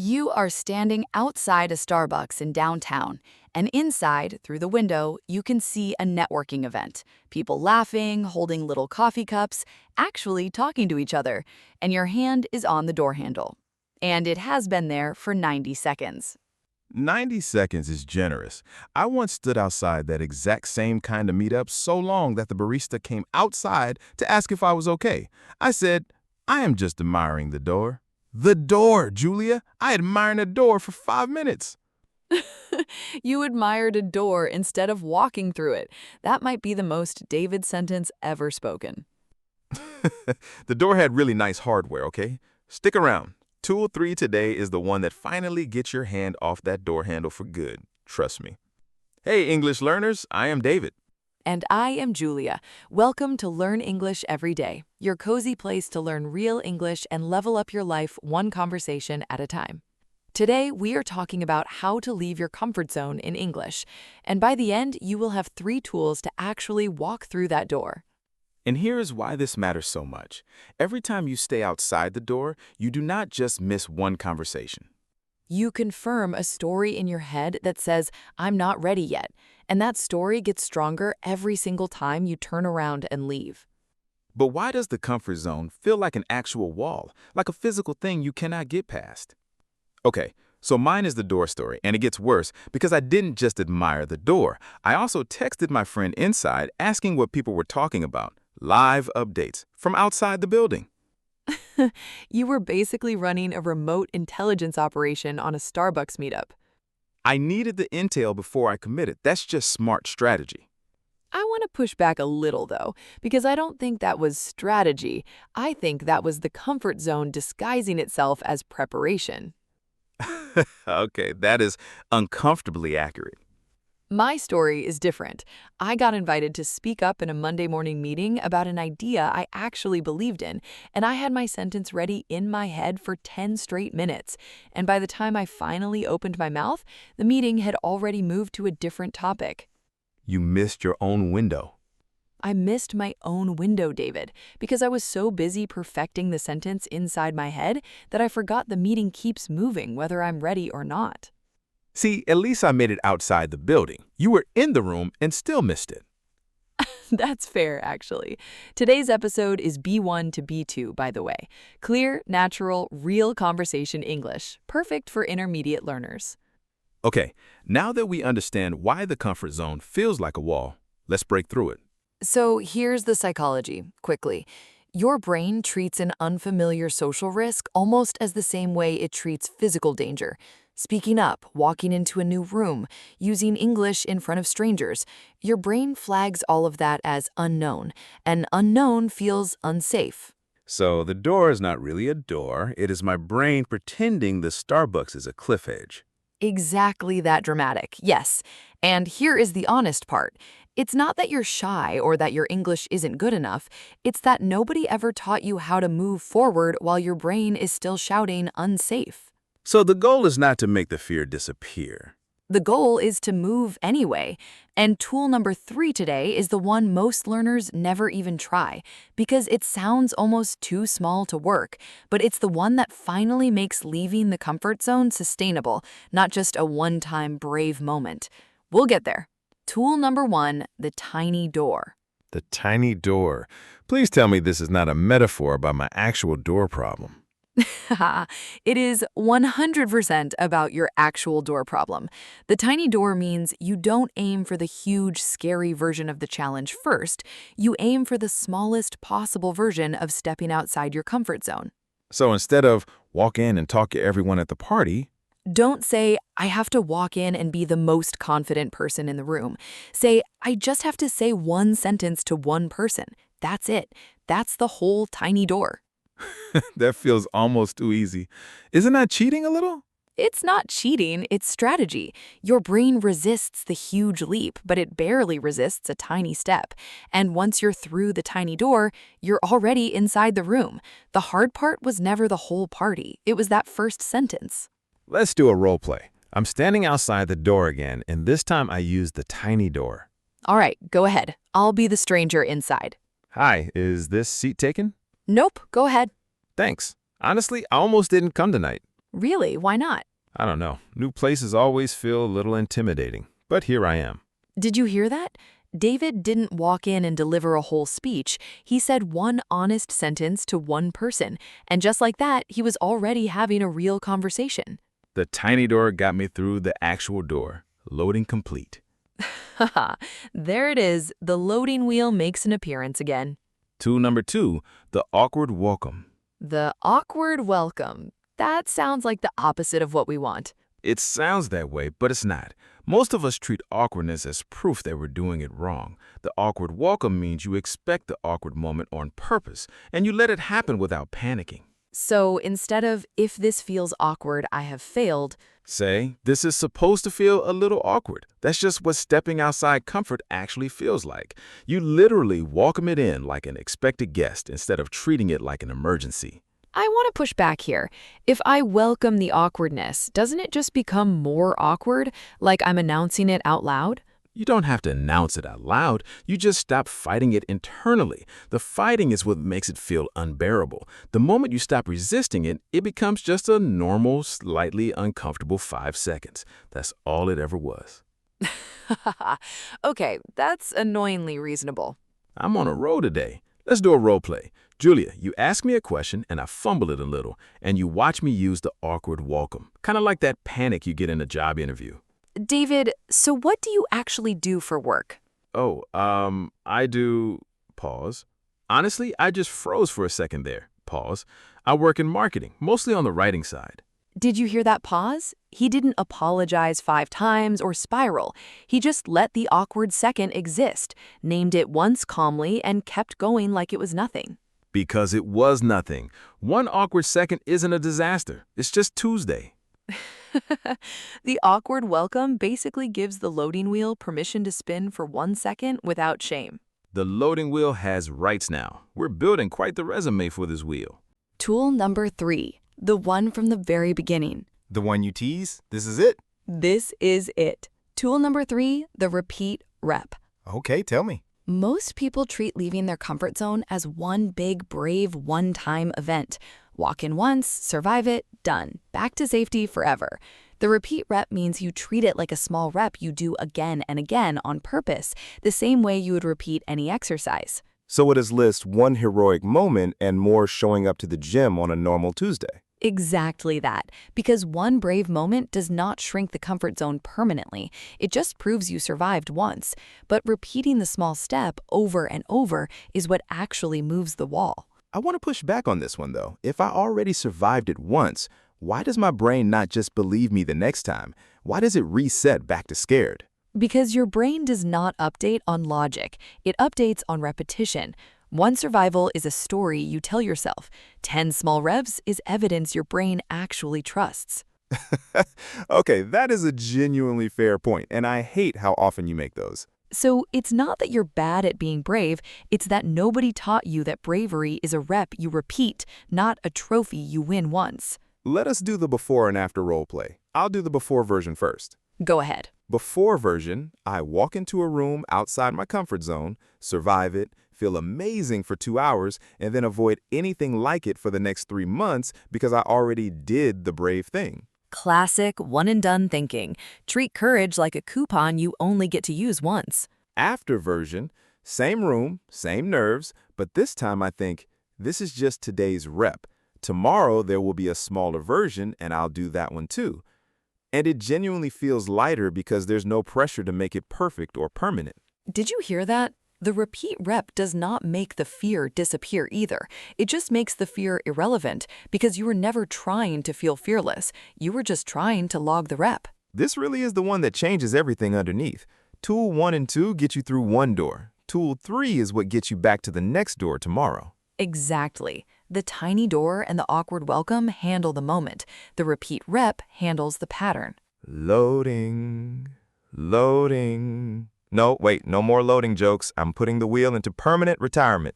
You are standing outside a Starbucks in downtown, and inside, through the window, you can see a networking event. People laughing, holding little coffee cups, actually talking to each other, and your hand is on the door handle. And it has been there for 90 seconds. 90 seconds is generous. I once stood outside that exact same kind of meetup so long that the barista came outside to ask if I was okay. I said, I am just admiring the door. The door, Julia. I admired a door for 5 minutes. You admired a door instead of walking through it. That might be the most David sentence ever spoken. The door had really nice hardware, okay? Stick around. Tool 3 today is the one that finally gets your hand off that door handle for good. Trust me. Hey, English learners, I am David. And I am Julia. Welcome to Learn English Every Day, your cozy place to learn real English and level up your life one conversation at a time. Today, we are talking about how to leave your comfort zone in English. And by the end, you will have 3 tools to actually walk through that door. And here is why this matters so much. Every time you stay outside the door, you do not just miss one conversation. You confirm a story in your head that says, I'm not ready yet. And that story gets stronger every single time you turn around and leave. But why does the comfort zone feel like an actual wall, like a physical thing you cannot get past? Okay, so mine is the door story, and it gets worse because I didn't just admire the door. I also texted my friend inside asking what people were talking about. Live updates from outside the building. You were basically running a remote intelligence operation on a Starbucks meetup. I needed the intel before I committed. That's just smart strategy. I want to push back a little, though, because I don't think that was strategy. I think that was the comfort zone disguising itself as preparation. Okay, that is uncomfortably accurate. My story is different. I got invited to speak up in a Monday morning meeting about an idea I actually believed in, and I had my sentence ready in my head for 10 straight minutes. And by the time I finally opened my mouth, the meeting had already moved to a different topic. You missed your own window. I missed my own window, David, because I was so busy perfecting the sentence inside my head that I forgot the meeting keeps moving whether I'm ready or not. See, at least I made it outside the building. You were in the room and still missed it. That's fair, actually. Today's episode is B1 to B2, by the way. Clear, natural, real conversation English. Perfect for intermediate learners. Okay, now that we understand why the comfort zone feels like a wall, let's break through it. So here's the psychology, quickly. Your brain treats an unfamiliar social risk almost as the same way it treats physical danger. Speaking up, walking into a new room, using English in front of strangers. Your brain flags all of that as unknown, and unknown feels unsafe. So the door is not really a door. It is my brain pretending the Starbucks is a cliff edge. Exactly that dramatic, yes. And here is the honest part. It's not that you're shy or that your English isn't good enough. It's that nobody ever taught you how to move forward while your brain is still shouting unsafe. So the goal is not to make the fear disappear. The goal is to move anyway. And tool number 3 today is the one most learners never even try, because it sounds almost too small to work, but it's the one that finally makes leaving the comfort zone sustainable, not just a one-time brave moment. We'll get there. Tool number 1, the tiny door. The tiny door. Please tell me this is not a metaphor about my actual door problem. It is 100% about your actual door problem. The tiny door means you don't aim for the huge, scary version of the challenge first. You aim for the smallest possible version of stepping outside your comfort zone. So instead of walk in and talk to everyone at the party, Don't say, I have to walk in and be the most confident person in the room. Say, I just have to say one sentence to one person. That's it. That's the whole tiny door. that feels almost too easy. Isn't that cheating a little? It's not cheating, it's strategy. Your brain resists the huge leap, but it barely resists a tiny step. And once you're through the tiny door, you're already inside the room. The hard part was never the whole party. It was that first sentence. Let's do a role play. I'm standing outside the door again, and this time I use the tiny door. All right, go ahead. I'll be the stranger inside. Hi, is this seat taken? Nope, go ahead. Thanks. Honestly, I almost didn't come tonight. Really? Why not? I don't know. New places always feel a little intimidating. But here I am. Did you hear that? David didn't walk in and deliver a whole speech. He said one honest sentence to one person, and just like that, he was already having a real conversation. The tiny door got me through the actual door. Loading complete. Haha, there it is. The loading wheel makes an appearance again. Tool number 2, the awkward welcome. The awkward welcome. That sounds like the opposite of what we want. It sounds that way, but it's not. Most of us treat awkwardness as proof that we're doing it wrong. The awkward welcome means you expect the awkward moment on purpose, and you let it happen without panicking. So instead of, if this feels awkward, I have failed, Say, this is supposed to feel a little awkward. That's just what stepping outside comfort actually feels like. You literally welcome it in like an expected guest instead of treating it like an emergency. I want to push back here. If I welcome the awkwardness, doesn't it just become more awkward, like I'm announcing it out loud? You don't have to announce it out loud. You just stop fighting it internally. The fighting is what makes it feel unbearable. The moment you stop resisting it, it becomes just a normal, slightly uncomfortable 5 seconds. That's all it ever was. Okay, that's annoyingly reasonable. I'm on a roll today. Let's do a role play. Julia, you ask me a question and I fumble it a little, and you watch me use the awkward welcome, kind of like that panic you get in a job interview. David, so what do you actually do for work? I do... Pause. Honestly, I just froze for a second there. Pause. I work in marketing, mostly on the writing side. Did you hear that pause? He didn't apologize 5 times or spiral. He just let the awkward second exist, named it once calmly, and kept going like it was nothing. Because it was nothing. One awkward second isn't a disaster. It's just Tuesday. The awkward welcome basically gives the loading wheel permission to spin for 1 second without shame. The loading wheel has rights now. We're building quite the resume for this wheel. Tool number 3, the one from the very beginning. The one you tease? This is it? This is it. Tool number 3, the repeat rep. Okay, tell me. Most people treat leaving their comfort zone as one big, brave, one-time event. Walk in once, survive it, done. Back to safety forever. The repeat rep means you treat it like a small rep you do again and again on purpose, the same way you would repeat any exercise. So it is list one heroic moment and more showing up to the gym on a normal Tuesday. Exactly that, because one brave moment does not shrink the comfort zone permanently. It just proves you survived once. But repeating the small step over and over is what actually moves the wall. I want to push back on this one, though. If I already survived it once, why does my brain not just believe me the next time? Why does it reset back to scared? Because your brain does not update on logic. It updates on repetition. One survival is a story you tell yourself. 10 small revs is evidence your brain actually trusts. Okay, that is a genuinely fair point, and I hate how often you make those. So it's not that you're bad at being brave, it's that nobody taught you that bravery is a rep you repeat, not a trophy you win once. Let us do the before and after role play. I'll do the before version first. Go ahead. Before version, I walk into a room outside my comfort zone, survive it, feel amazing for 2 hours, and then avoid anything like it for the next 3 months because I already did the brave thing. Classic one-and-done thinking. Treat courage like a coupon you only get to use once. After version, same room, same nerves, but this time I think, this is just today's rep. Tomorrow there will be a smaller version and I'll do that one too. And it genuinely feels lighter because there's no pressure to make it perfect or permanent. Did you hear that? The repeat rep does not make the fear disappear either. It just makes the fear irrelevant because you were never trying to feel fearless. You were just trying to log the rep. This really is the one that changes everything underneath. Tool 1 and 2 get you through one door. Tool 3 is what gets you back to the next door tomorrow. Exactly. The tiny door and the awkward welcome handle the moment. The repeat rep handles the pattern. Loading, loading. No, wait, no more loading jokes. I'm putting the wheel into permanent retirement.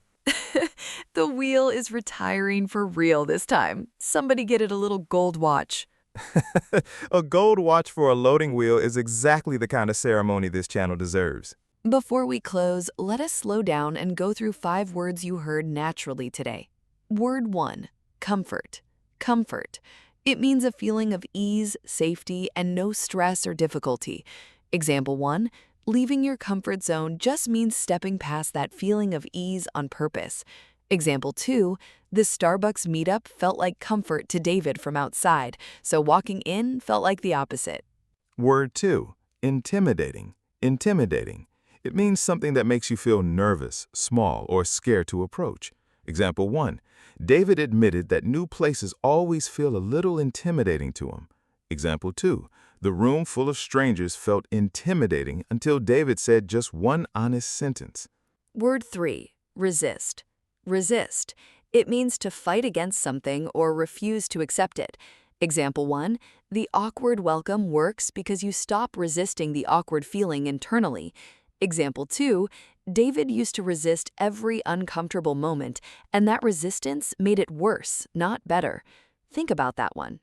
The wheel is retiring for real this time. Somebody get it a little gold watch. A gold watch for a loading wheel is exactly the kind of ceremony this channel deserves. Before we close, let us slow down and go through 5 words you heard naturally today. Word 1, comfort. Comfort. It means a feeling of ease, safety, and no stress or difficulty. Example 1, leaving your comfort zone just means stepping past that feeling of ease on purpose. Example 2, this Starbucks meetup felt like comfort to David from outside, so walking in felt like the opposite. Word 2, intimidating. Intimidating. It means something that makes you feel nervous, small, or scared to approach. Example 1, David admitted that new places always feel a little intimidating to him. Example 2, the room full of strangers felt intimidating until David said just one honest sentence. Word 3, resist. Resist. It means to fight against something or refuse to accept it. Example 1, the awkward welcome works because you stop resisting the awkward feeling internally. Example 2, David used to resist every uncomfortable moment, and that resistance made it worse, not better. Think about that one.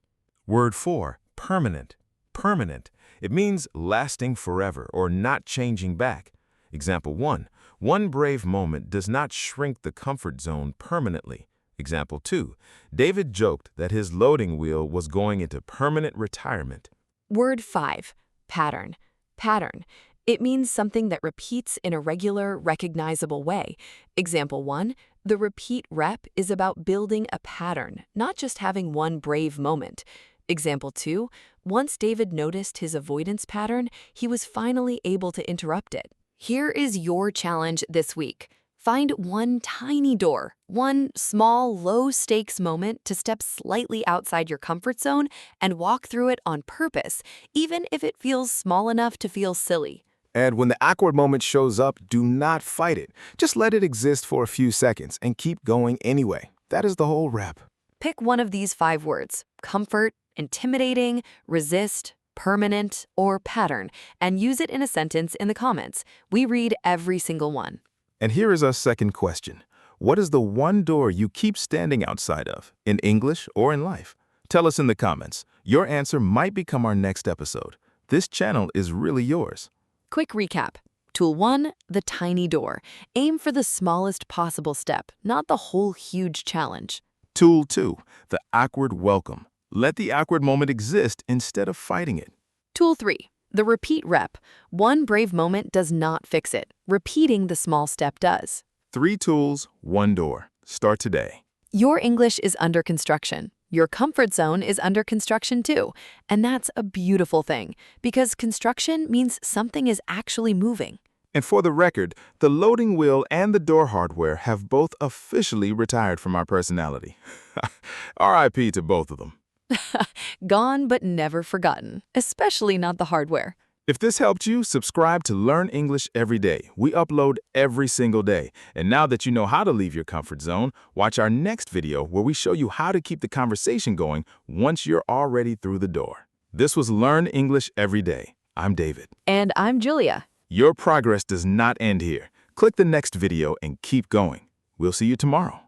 Word 4, permanent. Permanent. It means lasting forever or not changing back. Example 1, one brave moment does not shrink the comfort zone permanently. Example 2, David joked that his loading wheel was going into permanent retirement. Word 5, pattern. Pattern. It means something that repeats in a regular, recognizable way. Example 1, the repeat rep is about building a pattern, not just having one brave moment. Example 2, once David noticed his avoidance pattern, he was finally able to interrupt it. Here is your challenge this week. Find one tiny door, one small, low-stakes moment to step slightly outside your comfort zone and walk through it on purpose, even if it feels small enough to feel silly. And when the awkward moment shows up, do not fight it. Just let it exist for a few seconds and keep going anyway. That is the whole rep. Pick one of these 5 words: comfort, intimidating, resist, permanent, or pattern, and use it in a sentence in the comments. We read every single one. And here is our second question. What is the one door you keep standing outside of, in English or in life? Tell us in the comments. Your answer might become our next episode. This channel is really yours. Quick recap. Tool 1, the tiny door. Aim for the smallest possible step, not the whole huge challenge. Tool 2, the awkward welcome. Let the awkward moment exist instead of fighting it. Tool 3, the repeat rep. One brave moment does not fix it. Repeating the small step does. 3 tools, 1 door. Start today. Your English is under construction. Your comfort zone is under construction too. And that's a beautiful thing, because construction means something is actually moving. And for the record, the loading wheel and the door hardware have both officially retired from our personality. RIP to both of them. Gone but never forgotten, especially not the hardware. If this helped you, subscribe to Learn English Every Day. We upload every single day. And now that you know how to leave your comfort zone, watch our next video where we show you how to keep the conversation going once you're already through the door. This was Learn English Every Day. I'm David. And I'm Julia. Your progress does not end here. Click the next video and keep going. We'll see you tomorrow.